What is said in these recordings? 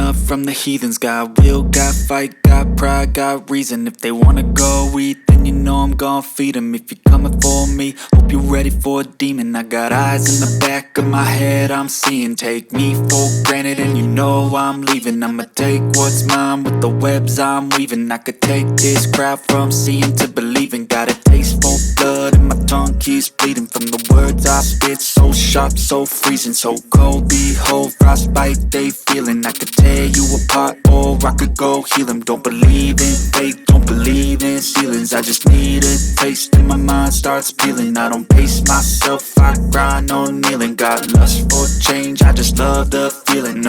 up from the heathens. Got will, got fight, got pride, got reason. If they wanna go eat, then you know I'm gon' feed them. If you're coming for me, hope you're ready for a demon. I got eyes in the back of my head, I'm seeing. Take me for granted and you know I'm leaving. I'ma take what's mine with the webs I'm weaving. I could take this crowd from seeing to believing. Got a taste for blood and my tongue keeps bleeding from the words I spit. So sharp, so freezing, so cold. Behold, frostbite they feeling. I could tear you apart or I could go heal them. Don't believe in fate, don't believe in ceilings. I just need a taste and my mind starts peeling. I don't pace myself, I grind on kneeling. Got lust for change, I just love the feeling.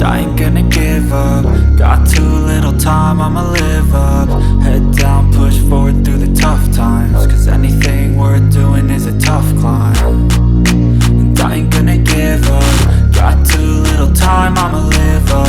I ain't gonna give up. Got too little time, I'ma live up. Head down, push forward through the tough times. Cause anything worth doing is a tough climb. And I ain't gonna give up. Got too little time, I'ma live up.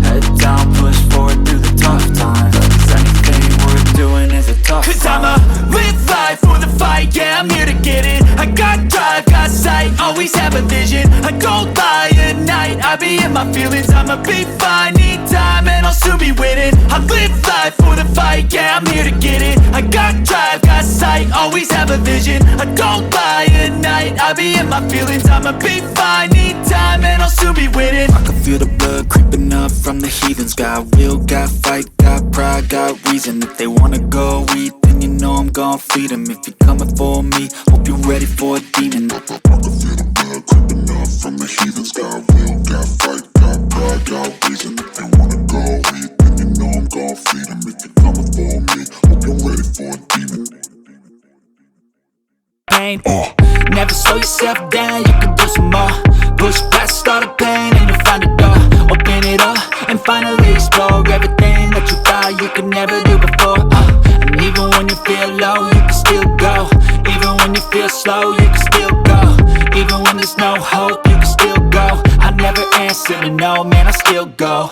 Head down, push forward through the tough times. Cause anything worth doing is a tough climb. Cause I'ma live life for the fight, yeah, I'm here to get it. I got drive, got sight, always have a vision. I don't lie at night, I be in my feelings. I'ma be fine, need time and I'll soon be winning. I live life for the fight, yeah, I'm here to get it. I got drive, got sight, always have a vision. I don't lie at night, I be in my feelings. I'ma be fine, need time and I'll soon be winning. I can feel the blood creeping up from the heathens. Got will, got fight, got pride, got reason. If they wanna go eat, then you know I'm gon' feed them. If you're coming for me, hope you're ready for a demon. I can feel the blood creeping up from the heathens. Got will, got fight, got pride, got reason. If they wanna go eat, then you know I'm gon' feed them. If you're coming for me, hope you're ready for a demon. Never slow yourself down, you can do some more. Push past all the pain and you'll find a door. Open it up and finally explore everything that you thought you could never do before. And even when you feel low, you can still go. Even when you feel slow, you can still go. Even when there's no hope, you can still go. I never answer to no, man, I still go.